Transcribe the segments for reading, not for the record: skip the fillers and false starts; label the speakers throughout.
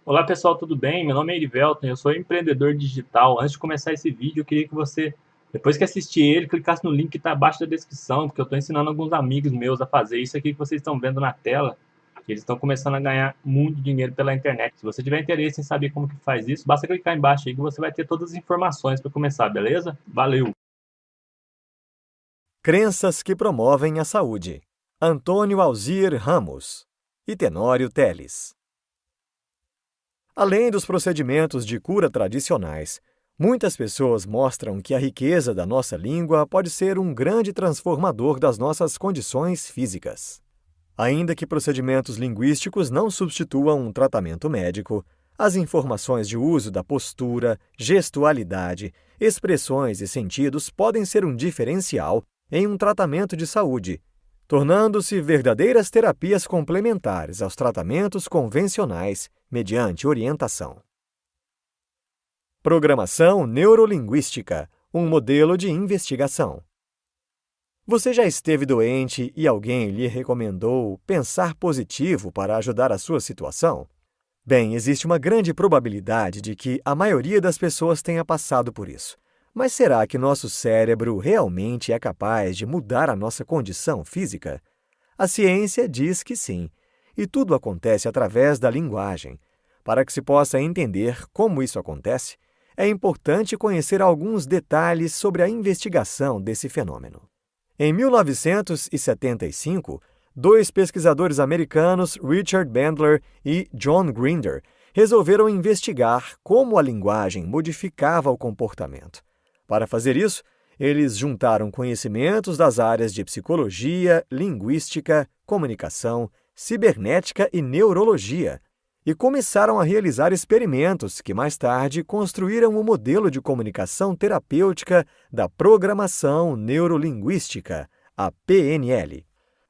Speaker 1: Olá pessoal, tudo bem? Meu nome é Erivelton, eu sou empreendedor digital. Antes de começar esse vídeo, eu queria que você, depois que assistir ele, clicasse no link que está abaixo da descrição, porque eu estou ensinando alguns amigos meus a fazer isso aqui que vocês estão vendo na tela. Eles estão começando a ganhar muito dinheiro pela internet. Se você tiver interesse em saber como que faz isso, basta clicar embaixo aí que você vai ter todas as informações para começar, beleza? Valeu!
Speaker 2: Crenças que promovem a saúde. Antônio Alzir Ramos e Tenório Teles. Além dos procedimentos de cura tradicionais, muitas pessoas mostram que a riqueza da nossa língua pode ser um grande transformador das nossas condições físicas. Ainda que procedimentos linguísticos não substituam um tratamento médico, as informações de uso da postura, gestualidade, expressões e sentidos podem ser um diferencial em um tratamento de saúde, tornando-se verdadeiras terapias complementares aos tratamentos convencionais mediante orientação. Programação neurolinguística, um modelo de investigação. Você já esteve doente e alguém lhe recomendou pensar positivo para ajudar a sua situação? Bem, existe uma grande probabilidade de que a maioria das pessoas tenha passado por isso. Mas será que nosso cérebro realmente é capaz de mudar a nossa condição física? A ciência diz que sim, e tudo acontece através da linguagem. Para que se possa entender como isso acontece, é importante conhecer alguns detalhes sobre a investigação desse fenômeno. Em 1975, dois pesquisadores americanos, Richard Bandler e John Grinder, resolveram investigar como a linguagem modificava o comportamento. Para fazer isso, eles juntaram conhecimentos das áreas de psicologia, linguística, comunicação, cibernética e neurologia, e começaram a realizar experimentos que mais tarde construíram o modelo de comunicação terapêutica da programação neurolinguística, a PNL.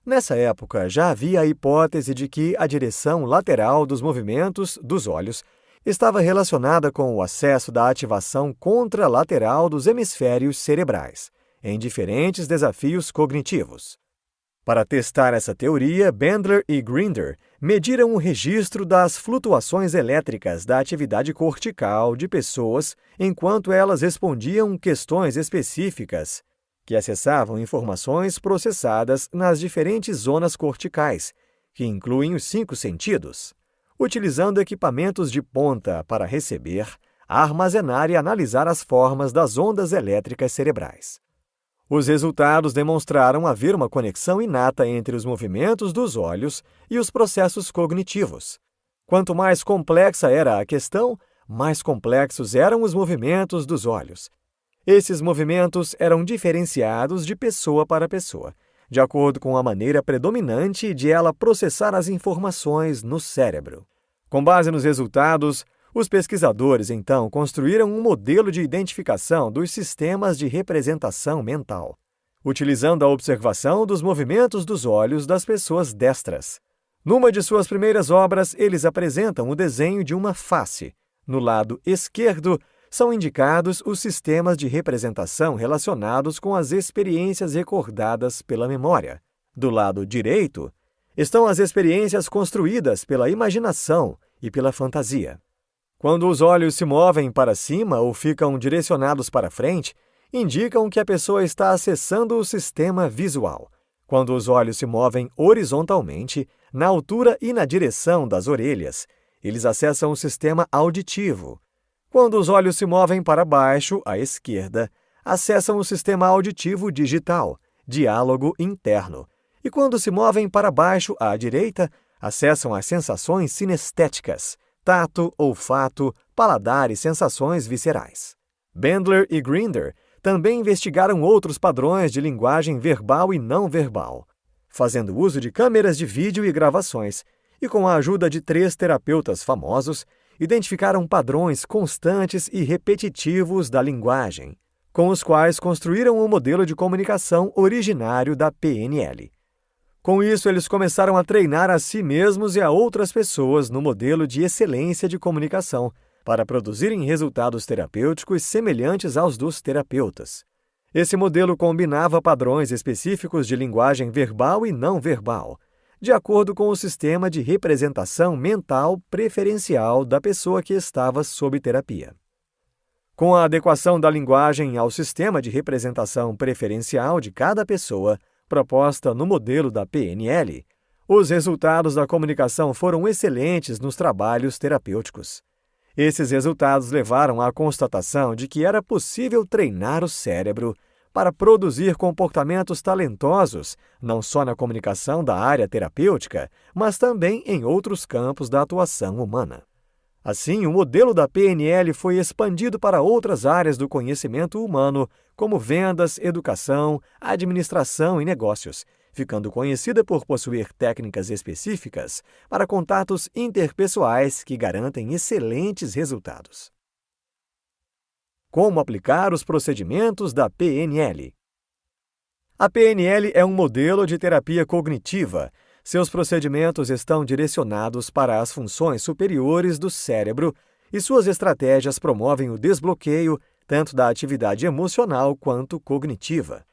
Speaker 2: Nessa época, já havia a hipótese de que a direção lateral dos movimentos dos olhos estava relacionada com o acesso da ativação contralateral dos hemisférios cerebrais, em diferentes desafios cognitivos. Para testar essa teoria, Bandler e Grinder mediram o registro das flutuações elétricas da atividade cortical de pessoas enquanto elas respondiam questões específicas que acessavam informações processadas nas diferentes zonas corticais, que incluem os 5 sentidos, utilizando equipamentos de ponta para receber, armazenar e analisar as formas das ondas elétricas cerebrais. Os resultados demonstraram haver uma conexão inata entre os movimentos dos olhos e os processos cognitivos. Quanto mais complexa era a questão, mais complexos eram os movimentos dos olhos. Esses movimentos eram diferenciados de pessoa para pessoa, de acordo com a maneira predominante de ela processar as informações no cérebro. Com base nos resultados, os pesquisadores, então, construíram um modelo de identificação dos sistemas de representação mental, utilizando a observação dos movimentos dos olhos das pessoas destras. Numa de suas primeiras obras, eles apresentam o desenho de uma face. No lado esquerdo, são indicados os sistemas de representação relacionados com as experiências recordadas pela memória. Do lado direito, estão as experiências construídas pela imaginação e pela fantasia. Quando os olhos se movem para cima ou ficam direcionados para frente, indicam que a pessoa está acessando o sistema visual. Quando os olhos se movem horizontalmente, na altura e na direção das orelhas, eles acessam o sistema auditivo. Quando os olhos se movem para baixo, à esquerda, acessam o sistema auditivo digital, diálogo interno. E quando se movem para baixo, à direita, acessam as sensações sinestéticas, tato, olfato, paladar e sensações viscerais. Bandler e Grinder também investigaram outros padrões de linguagem verbal e não verbal, fazendo uso de câmeras de vídeo e gravações, e com a ajuda de 3 terapeutas famosos, identificaram padrões constantes e repetitivos da linguagem, com os quais construíram o modelo de comunicação originário da PNL. Com isso, eles começaram a treinar a si mesmos e a outras pessoas no modelo de excelência de comunicação, para produzirem resultados terapêuticos semelhantes aos dos terapeutas. Esse modelo combinava padrões específicos de linguagem verbal e não verbal, de acordo com o sistema de representação mental preferencial da pessoa que estava sob terapia. Com a adequação da linguagem ao sistema de representação preferencial de cada pessoa, proposta no modelo da PNL, os resultados da comunicação foram excelentes nos trabalhos terapêuticos. Esses resultados levaram à constatação de que era possível treinar o cérebro para produzir comportamentos talentosos, não só na comunicação da área terapêutica, mas também em outros campos da atuação humana. Assim, o modelo da PNL foi expandido para outras áreas do conhecimento humano, como vendas, educação, administração e negócios, ficando conhecida por possuir técnicas específicas para contatos interpessoais que garantem excelentes resultados. Como aplicar os procedimentos da PNL? A PNL é um modelo de terapia cognitiva. Seus procedimentos estão direcionados para as funções superiores do cérebro e suas estratégias promovem o desbloqueio tanto da atividade emocional quanto cognitiva.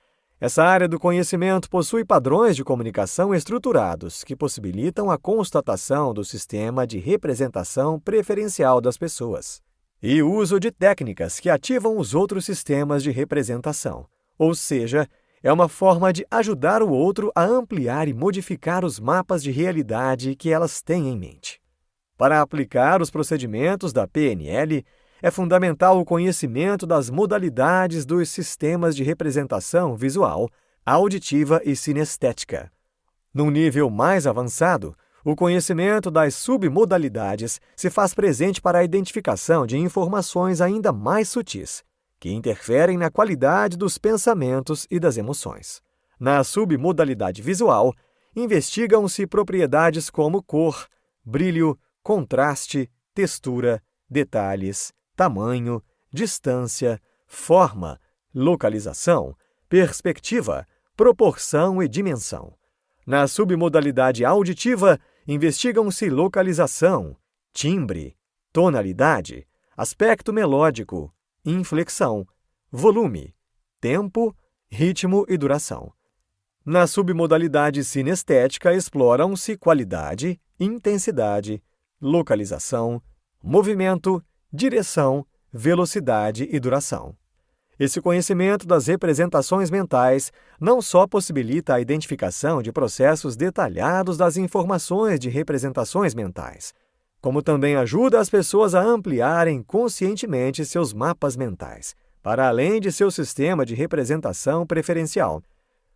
Speaker 2: Essa área do conhecimento possui padrões de comunicação estruturados que possibilitam a constatação do sistema de representação preferencial das pessoas e o uso de técnicas que ativam os outros sistemas de representação, ou seja, é uma forma de ajudar o outro a ampliar e modificar os mapas de realidade que elas têm em mente. Para aplicar os procedimentos da PNL, é fundamental o conhecimento das modalidades dos sistemas de representação visual, auditiva e sinestética. Num nível mais avançado, o conhecimento das submodalidades se faz presente para a identificação de informações ainda mais sutis, que interferem na qualidade dos pensamentos e das emoções. Na submodalidade visual, investigam-se propriedades como cor, brilho, contraste, textura, detalhes, tamanho, distância, forma, localização, perspectiva, proporção e dimensão. Na submodalidade auditiva, investigam-se localização, timbre, tonalidade, aspecto melódico, inflexão, volume, tempo, ritmo e duração. Na submodalidade sinestética, exploram-se qualidade, intensidade, localização, movimento, direção, velocidade e duração. Esse conhecimento das representações mentais não só possibilita a identificação de processos detalhados das informações de representações mentais, como também ajuda as pessoas a ampliarem conscientemente seus mapas mentais, para além de seu sistema de representação preferencial.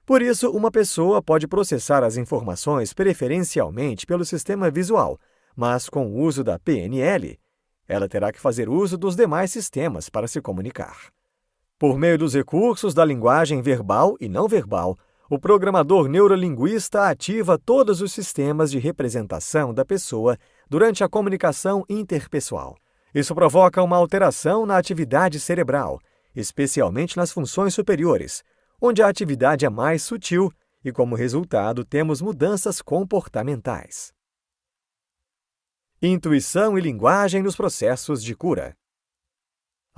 Speaker 2: Por isso, uma pessoa pode processar as informações preferencialmente pelo sistema visual, mas com o uso da PNL, ela terá que fazer uso dos demais sistemas para se comunicar. Por meio dos recursos da linguagem verbal e não verbal, o programador neurolinguista ativa todos os sistemas de representação da pessoa durante a comunicação interpessoal. Isso provoca uma alteração na atividade cerebral, especialmente nas funções superiores, onde a atividade é mais sutil e, como resultado, temos mudanças comportamentais. Intuição e linguagem nos processos de cura.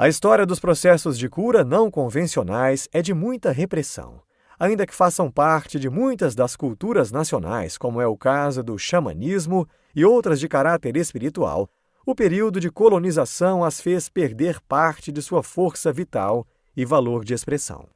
Speaker 2: A história dos processos de cura não convencionais é de muita repressão, ainda que façam parte de muitas das culturas nacionais, como é o caso do xamanismo e outras de caráter espiritual. O período de colonização as fez perder parte de sua força vital e valor de expressão.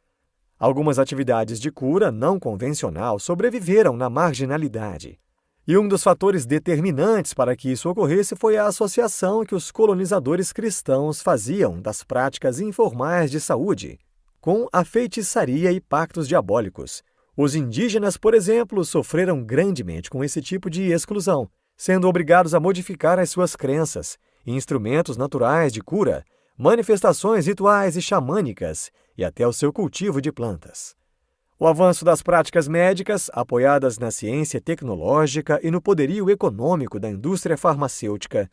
Speaker 2: Algumas atividades de cura não convencional sobreviveram na marginalidade. E um dos fatores determinantes para que isso ocorresse foi a associação que os colonizadores cristãos faziam das práticas informais de saúde com a feitiçaria e pactos diabólicos. Os indígenas, por exemplo, sofreram grandemente com esse tipo de exclusão, sendo obrigados a modificar as suas crenças, instrumentos naturais de cura, manifestações rituais e xamânicas e até o seu cultivo de plantas. O avanço das práticas médicas, apoiadas na ciência tecnológica e no poderio econômico da indústria farmacêutica,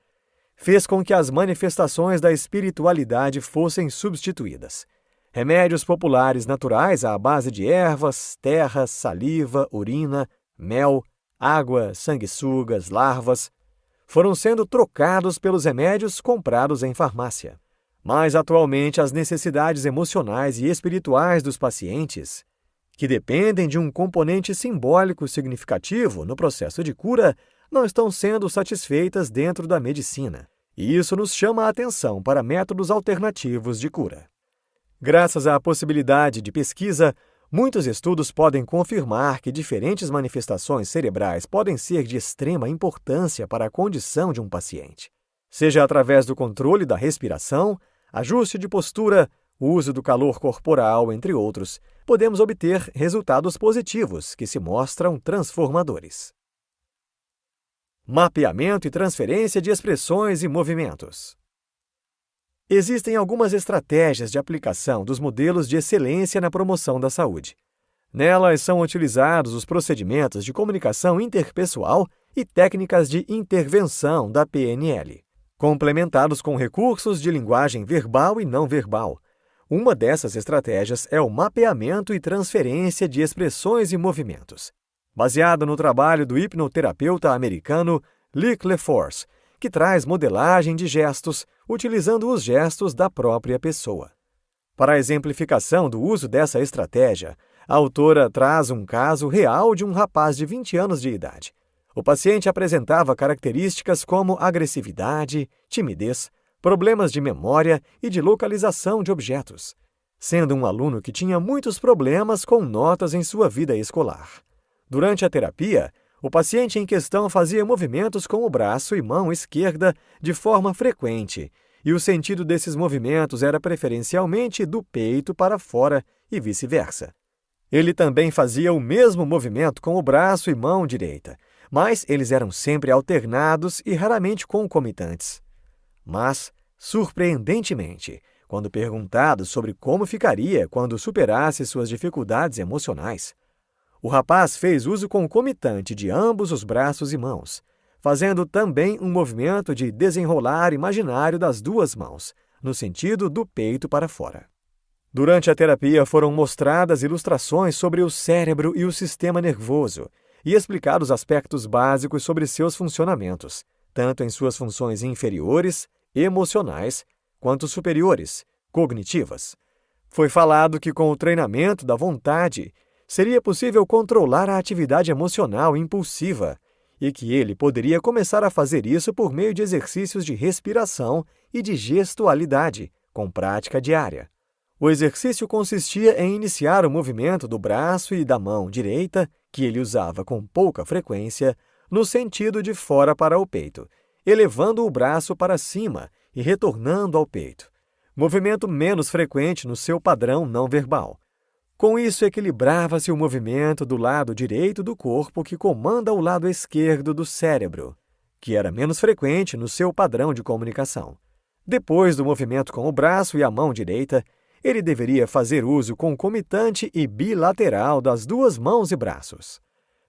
Speaker 2: fez com que as manifestações da espiritualidade fossem substituídas. Remédios populares naturais à base de ervas, terra, saliva, urina, mel, água, sanguessugas, larvas, foram sendo trocados pelos remédios comprados em farmácia. Mas, atualmente, as necessidades emocionais e espirituais dos pacientes, que dependem de um componente simbólico significativo no processo de cura, não estão sendo satisfeitas dentro da medicina. E isso nos chama a atenção para métodos alternativos de cura. Graças à possibilidade de pesquisa, muitos estudos podem confirmar que diferentes manifestações cerebrais podem ser de extrema importância para a condição de um paciente. Seja através do controle da respiração, ajuste de postura, uso do calor corporal, entre outros, podemos obter resultados positivos que se mostram transformadores. Mapeamento e transferência de expressões e movimentos. Existem algumas estratégias de aplicação dos modelos de excelência na promoção da saúde. Nelas são utilizados os procedimentos de comunicação interpessoal e técnicas de intervenção da PNL, complementados com recursos de linguagem verbal e não verbal. Uma dessas estratégias é o mapeamento e transferência de expressões e movimentos, baseado no trabalho do hipnoterapeuta americano Lee Cleforce, que traz modelagem de gestos, utilizando os gestos da própria pessoa. Para a exemplificação do uso dessa estratégia, a autora traz um caso real de um rapaz de 20 anos de idade. O paciente apresentava características como agressividade, timidez, problemas de memória e de localização de objetos, sendo um aluno que tinha muitos problemas com notas em sua vida escolar. Durante a terapia, o paciente em questão fazia movimentos com o braço e mão esquerda de forma frequente, e o sentido desses movimentos era preferencialmente do peito para fora e vice-versa. Ele também fazia o mesmo movimento com o braço e mão direita, mas eles eram sempre alternados e raramente concomitantes. Mas, surpreendentemente, quando perguntado sobre como ficaria quando superasse suas dificuldades emocionais, o rapaz fez uso concomitante de ambos os braços e mãos, fazendo também um movimento de desenrolar imaginário das duas mãos, no sentido do peito para fora. Durante a terapia foram mostradas ilustrações sobre o cérebro e o sistema nervoso e explicados aspectos básicos sobre seus funcionamentos, tanto em suas funções inferiores, emocionais, quanto superiores, cognitivas. Foi falado que com o treinamento da vontade, seria possível controlar a atividade emocional impulsiva e que ele poderia começar a fazer isso por meio de exercícios de respiração e de gestualidade, com prática diária. O exercício consistia em iniciar o movimento do braço e da mão direita, que ele usava com pouca frequência, no sentido de fora para o peito, elevando o braço para cima e retornando ao peito. Movimento menos frequente no seu padrão não verbal. Com isso, equilibrava-se o movimento do lado direito do corpo que comanda o lado esquerdo do cérebro, que era menos frequente no seu padrão de comunicação. Depois do movimento com o braço e a mão direita, ele deveria fazer uso concomitante e bilateral das duas mãos e braços,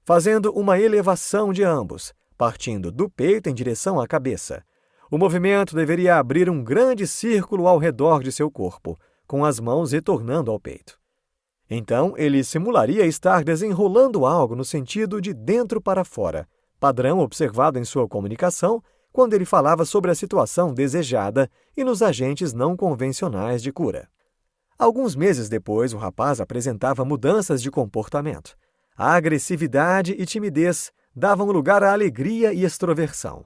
Speaker 2: fazendo uma elevação de ambos, partindo do peito em direção à cabeça. O movimento deveria abrir um grande círculo ao redor de seu corpo, com as mãos retornando ao peito. Então, ele simularia estar desenrolando algo no sentido de dentro para fora, padrão observado em sua comunicação quando ele falava sobre a situação desejada e nos agentes não convencionais de cura. Alguns meses depois, o rapaz apresentava mudanças de comportamento. A agressividade e timidez davam lugar à alegria e extroversão.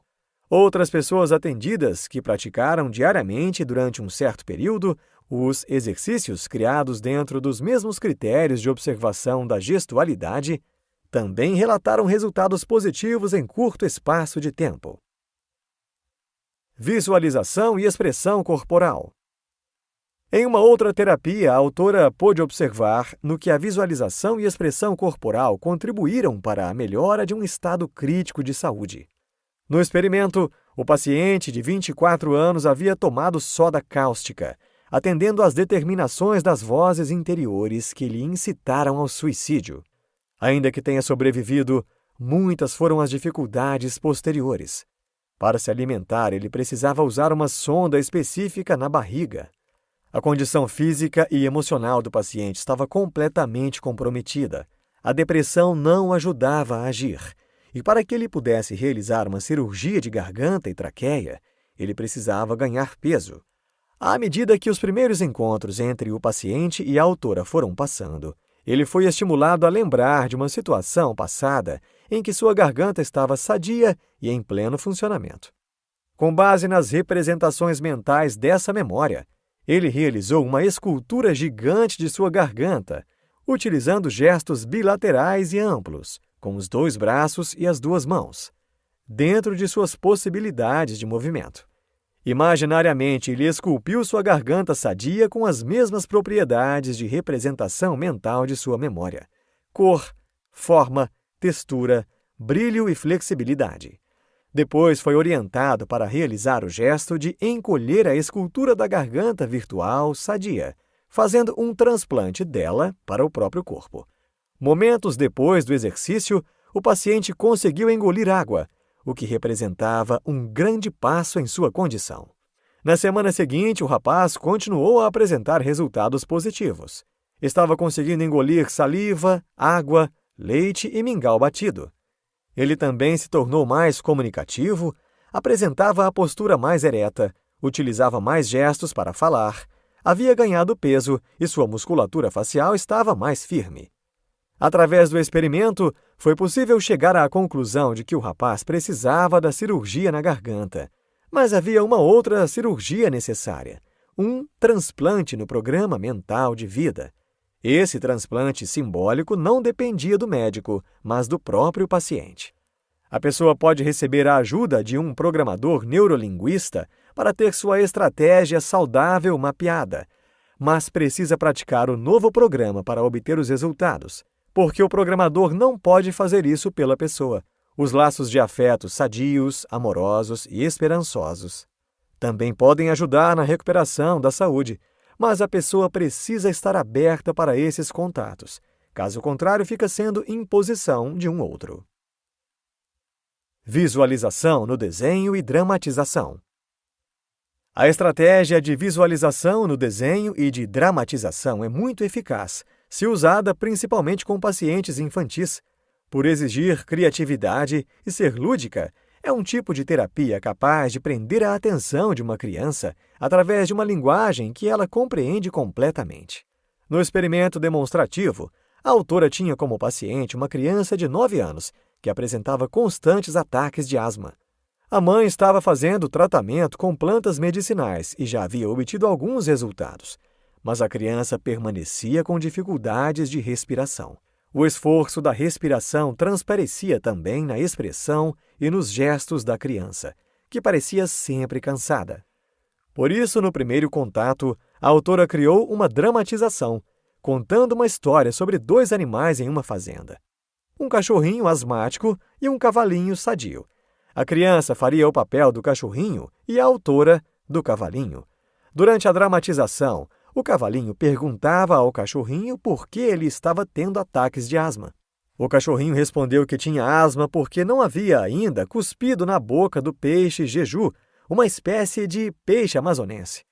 Speaker 2: Outras pessoas atendidas que praticaram diariamente durante um certo período os exercícios criados dentro dos mesmos critérios de observação da gestualidade também relataram resultados positivos em curto espaço de tempo. Visualização e expressão corporal. Em uma outra terapia, a autora pôde observar no que a visualização e expressão corporal contribuíram para a melhora de um estado crítico de saúde. No experimento, o paciente de 24 anos havia tomado soda cáustica, atendendo às determinações das vozes interiores que lhe incitaram ao suicídio. Ainda que tenha sobrevivido, muitas foram as dificuldades posteriores. Para se alimentar, ele precisava usar uma sonda específica na barriga. A condição física e emocional do paciente estava completamente comprometida. A depressão não ajudava a agir, e para que ele pudesse realizar uma cirurgia de garganta e traqueia, ele precisava ganhar peso. À medida que os primeiros encontros entre o paciente e a autora foram passando, Ele foi estimulado a lembrar de uma situação passada em que sua garganta estava sadia e em pleno funcionamento. Com base nas representações mentais dessa memória, ele realizou uma escultura gigante de sua garganta, utilizando gestos bilaterais e amplos, com os 2 braços e as 2 mãos, dentro de suas possibilidades de movimento. Imaginariamente, ele esculpiu sua garganta sadia com as mesmas propriedades de representação mental de sua memória: cor, forma, textura, brilho e flexibilidade. Depois foi orientado para realizar o gesto de encolher a escultura da garganta virtual sadia, fazendo um transplante dela para o próprio corpo. Momentos depois do exercício, o paciente conseguiu engolir água, o que representava um grande passo em sua condição. Na semana seguinte, o rapaz continuou a apresentar resultados positivos. Estava conseguindo engolir saliva, água, leite e mingau batido. Ele também se tornou mais comunicativo, apresentava a postura mais ereta, utilizava mais gestos para falar, havia ganhado peso e sua musculatura facial estava mais firme. Através do experimento, foi possível chegar à conclusão de que o rapaz precisava da cirurgia na garganta, mas havia uma outra cirurgia necessária, um transplante no programa mental de vida. Esse transplante simbólico não dependia do médico, mas do próprio paciente. A pessoa pode receber a ajuda de um programador neurolinguista para ter sua estratégia saudável mapeada, mas precisa praticar o novo programa para obter os resultados, porque o programador não pode fazer isso pela pessoa. Os laços de afeto sadios, amorosos e esperançosos também podem ajudar na recuperação da saúde, mas a pessoa precisa estar aberta para esses contatos. Caso contrário, fica sendo imposição de um outro. Visualização no desenho e dramatização. A estratégia de visualização no desenho e de dramatização é muito eficaz, se usada principalmente com pacientes infantis. Por exigir criatividade e ser lúdica, é um tipo de terapia capaz de prender a atenção de uma criança através de uma linguagem que ela compreende completamente. No experimento demonstrativo, a autora tinha como paciente uma criança de 9 anos que apresentava constantes ataques de asma. A mãe estava fazendo tratamento com plantas medicinais e já havia obtido alguns resultados, mas a criança permanecia com dificuldades de respiração. O esforço da respiração transparecia também na expressão e nos gestos da criança, que parecia sempre cansada. Por isso, no primeiro contato, a autora criou uma dramatização, contando uma história sobre 2 animais em uma fazenda: um cachorrinho asmático e um cavalinho sadio. A criança faria o papel do cachorrinho e a autora do cavalinho. Durante a dramatização, o cavalinho perguntava ao cachorrinho por que ele estava tendo ataques de asma. O cachorrinho respondeu que tinha asma porque não havia ainda cuspido na boca do peixe jeju, uma espécie de peixe amazonense.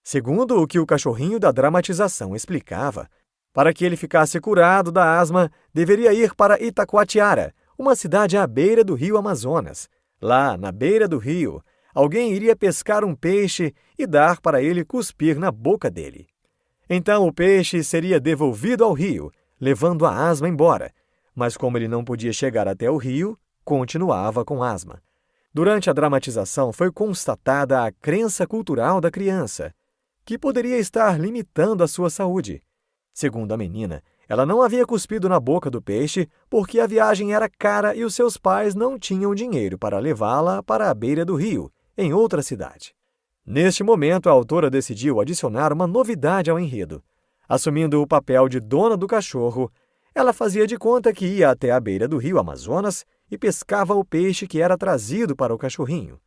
Speaker 2: Segundo o que o cachorrinho da dramatização explicava, para que ele ficasse curado da asma, deveria ir para Itacoatiara, uma cidade à beira do rio Amazonas. Lá, na beira do rio, alguém iria pescar um peixe e dar para ele cuspir na boca dele. Então o peixe seria devolvido ao rio, levando a asma embora, mas como ele não podia chegar até o rio, continuava com asma. Durante a dramatização foi constatada a crença cultural da criança, que poderia estar limitando a sua saúde. Segundo a menina, ela não havia cuspido na boca do peixe porque a viagem era cara e os seus pais não tinham dinheiro para levá-la para a beira do rio, em outra cidade. Neste momento, a autora decidiu adicionar uma novidade ao enredo. Assumindo o papel de dona do cachorro, ela fazia de conta que ia até a beira do rio Amazonas e pescava o peixe que era trazido para o cachorrinho.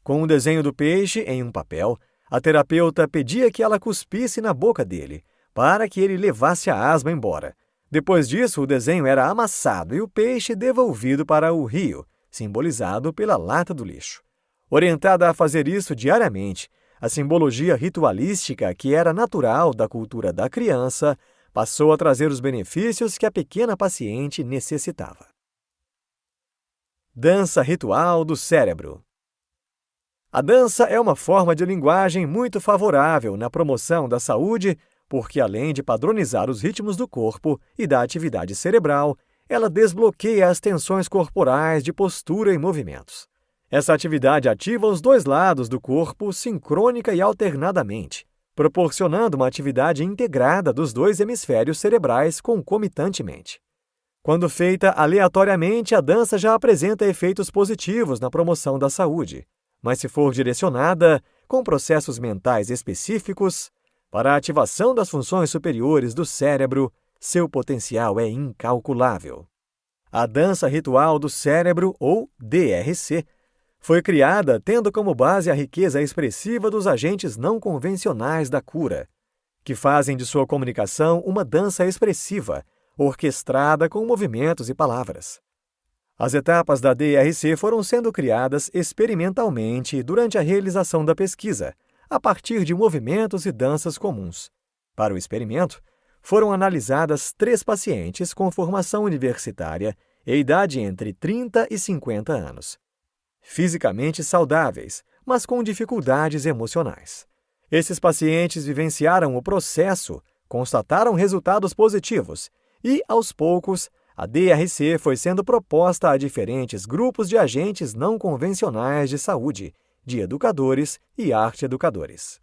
Speaker 2: Com o desenho do peixe em um papel, a terapeuta pedia que ela cuspisse na boca dele, para que ele levasse a asma embora. Depois disso, o desenho era amassado e o peixe devolvido para o rio, simbolizado pela lata do lixo. Orientada a fazer isso diariamente, a simbologia ritualística, que era natural da cultura da criança, passou a trazer os benefícios que a pequena paciente necessitava. Dança ritual do cérebro. A dança é uma forma de linguagem muito favorável na promoção da saúde, porque além de padronizar os ritmos do corpo e da atividade cerebral, ela desbloqueia as tensões corporais de postura e movimentos. Essa atividade ativa os dois lados do corpo sincrônica e alternadamente, proporcionando uma atividade integrada dos dois hemisférios cerebrais concomitantemente. Quando feita aleatoriamente, a dança já apresenta efeitos positivos na promoção da saúde, mas se for direcionada, com processos mentais específicos, para a ativação das funções superiores do cérebro, seu potencial é incalculável. A dança ritual do cérebro, ou DRC, foi criada tendo como base a riqueza expressiva dos agentes não convencionais da cura, que fazem de sua comunicação uma dança expressiva, orquestrada com movimentos e palavras. As etapas da DRC foram sendo criadas experimentalmente durante a realização da pesquisa, a partir de movimentos e danças comuns. Para o experimento, foram analisadas 3 pacientes com formação universitária e idade entre 30 e 50 anos. Fisicamente saudáveis, mas com dificuldades emocionais. Esses pacientes vivenciaram o processo, constataram resultados positivos e, aos poucos, a DRC foi sendo proposta a diferentes grupos de agentes não convencionais de saúde, de educadores e arte-educadores.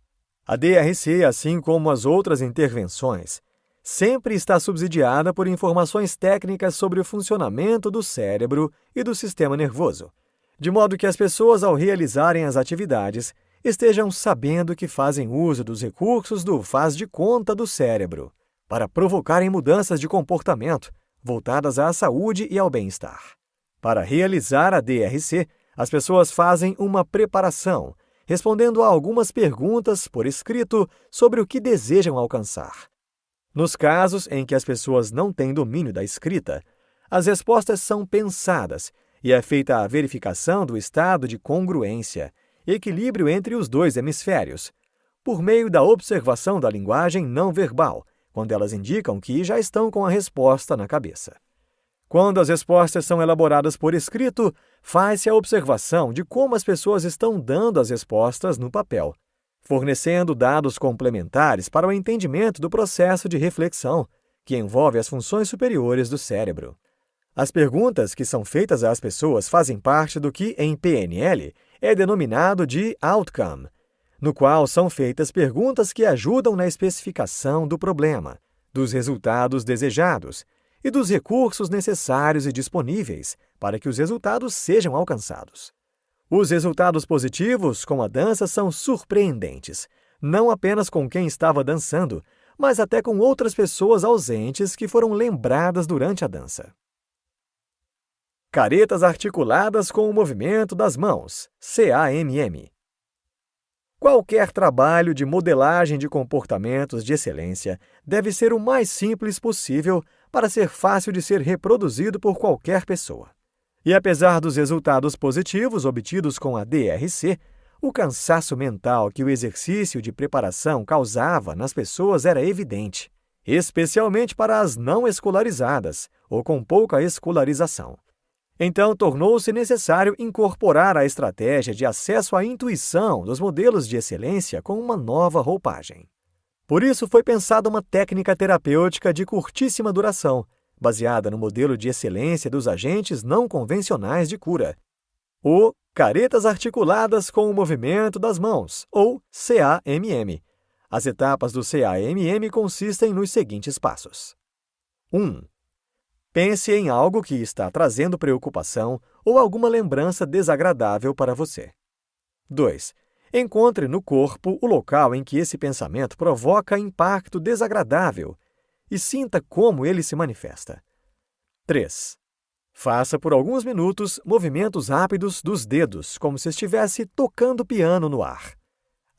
Speaker 2: A DRC, assim como as outras intervenções, sempre está subsidiada por informações técnicas sobre o funcionamento do cérebro e do sistema nervoso, de modo que as pessoas, ao realizarem as atividades, estejam sabendo que fazem uso dos recursos do faz de conta do cérebro, para provocarem mudanças de comportamento voltadas à saúde e ao bem-estar. Para realizar a DRC, as pessoas fazem uma preparação, respondendo a algumas perguntas por escrito sobre o que desejam alcançar. Nos casos em que as pessoas não têm domínio da escrita, as respostas são pensadas e é feita a verificação do estado de congruência, equilíbrio entre os dois hemisférios, por meio da observação da linguagem não verbal, quando elas indicam que já estão com a resposta na cabeça. Quando as respostas são elaboradas por escrito, faz-se a observação de como as pessoas estão dando as respostas no papel, fornecendo dados complementares para o entendimento do processo de reflexão, que envolve as funções superiores do cérebro. As perguntas que são feitas às pessoas fazem parte do que, em PNL, é denominado de outcome, no qual são feitas perguntas que ajudam na especificação do problema, dos resultados desejados e dos recursos necessários e disponíveis para que os resultados sejam alcançados. Os resultados positivos com a dança são surpreendentes, não apenas com quem estava dançando, mas até com outras pessoas ausentes que foram lembradas durante a dança. Caretas articuladas com o movimento das mãos, CAMM. Qualquer trabalho de modelagem de comportamentos de excelência deve ser o mais simples possível para ser fácil de ser reproduzido por qualquer pessoa. E apesar dos resultados positivos obtidos com a DRC, o cansaço mental que o exercício de preparação causava nas pessoas era evidente, especialmente para as não escolarizadas ou com pouca escolarização. Então, tornou-se necessário incorporar a estratégia de acesso à intuição dos modelos de excelência com uma nova roupagem. Por isso, foi pensada uma técnica terapêutica de curtíssima duração, baseada no modelo de excelência dos agentes não convencionais de cura, o caretas articuladas com o movimento das mãos, ou CAMM. As etapas do CAMM consistem nos seguintes passos. 1. Pense em algo que está trazendo preocupação ou alguma lembrança desagradável para você. 2. Encontre no corpo o local em que esse pensamento provoca impacto desagradável e sinta como ele se manifesta. 3. Faça por alguns minutos movimentos rápidos dos dedos, como se estivesse tocando piano no ar.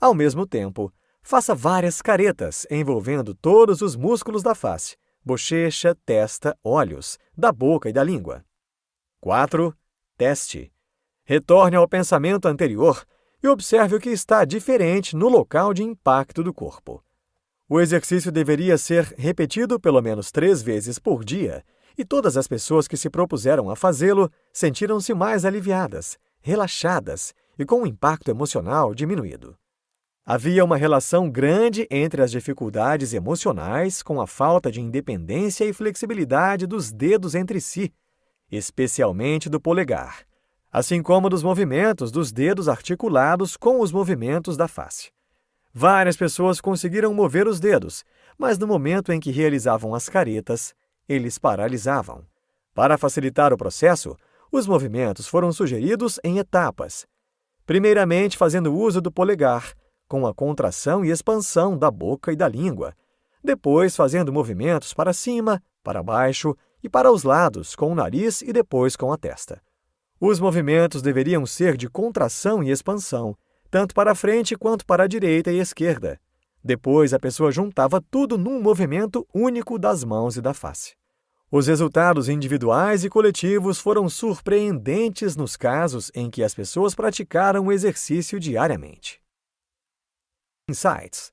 Speaker 2: Ao mesmo tempo, faça várias caretas envolvendo todos os músculos da face, bochecha, testa, olhos, da boca e da língua. 4. Teste. Retorne ao pensamento anterior e observe o que está diferente no local de impacto do corpo. O exercício deveria ser repetido pelo menos 3 vezes por dia, e todas as pessoas que se propuseram a fazê-lo sentiram-se mais aliviadas, relaxadas e com o impacto emocional diminuído. Havia uma relação grande entre as dificuldades emocionais com a falta de independência e flexibilidade dos dedos entre si, especialmente do polegar, assim como dos movimentos dos dedos articulados com os movimentos da face. Várias pessoas conseguiram mover os dedos, mas no momento em que realizavam as caretas, eles paralisavam. Para facilitar o processo, os movimentos foram sugeridos em etapas. Primeiramente, fazendo uso do polegar, com a contração e expansão da boca e da língua. Depois, fazendo movimentos para cima, para baixo e para os lados, com o nariz e depois com a testa. Os movimentos deveriam ser de contração e expansão, tanto para a frente quanto para a direita e esquerda. Depois, a pessoa juntava tudo num movimento único das mãos e da face. Os resultados individuais e coletivos foram surpreendentes nos casos em que as pessoas praticaram o exercício diariamente. Insights.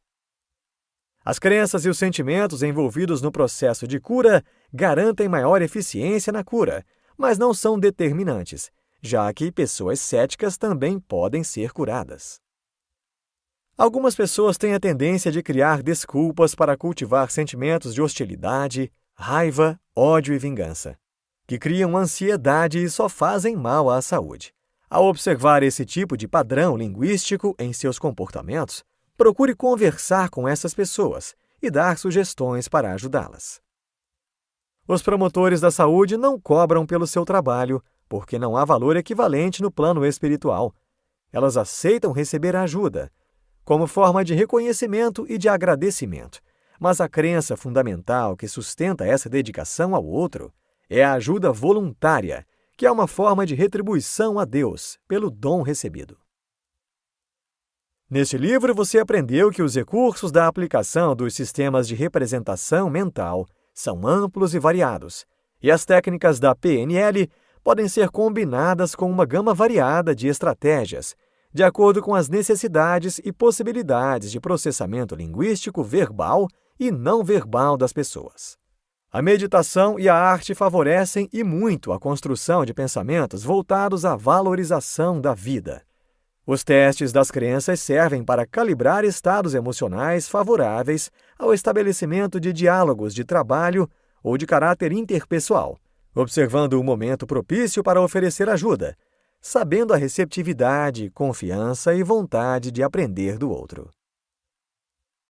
Speaker 2: As crenças e os sentimentos envolvidos no processo de cura garantem maior eficiência na cura, mas não são determinantes, já que pessoas céticas também podem ser curadas. Algumas pessoas têm a tendência de criar desculpas para cultivar sentimentos de hostilidade, raiva, ódio e vingança, que criam ansiedade e só fazem mal à saúde. Ao observar esse tipo de padrão linguístico em seus comportamentos, procure conversar com essas pessoas e dar sugestões para ajudá-las. Os promotores da saúde não cobram pelo seu trabalho, porque não há valor equivalente no plano espiritual. Elas aceitam receber ajuda, como forma de reconhecimento e de agradecimento. Mas a crença fundamental que sustenta essa dedicação ao outro é a ajuda voluntária, que é uma forma de retribuição a Deus pelo dom recebido. Neste livro, você aprendeu que os recursos da aplicação dos sistemas de representação mental são amplos e variados, e as técnicas da PNL podem ser combinadas com uma gama variada de estratégias, de acordo com as necessidades e possibilidades de processamento linguístico verbal e não verbal das pessoas. A meditação e a arte favorecem e muito a construção de pensamentos voltados à valorização da vida. Os testes das crenças servem para calibrar estados emocionais favoráveis ao estabelecimento de diálogos de trabalho ou de caráter interpessoal, observando o momento propício para oferecer ajuda, sabendo a receptividade, confiança e vontade de aprender do outro.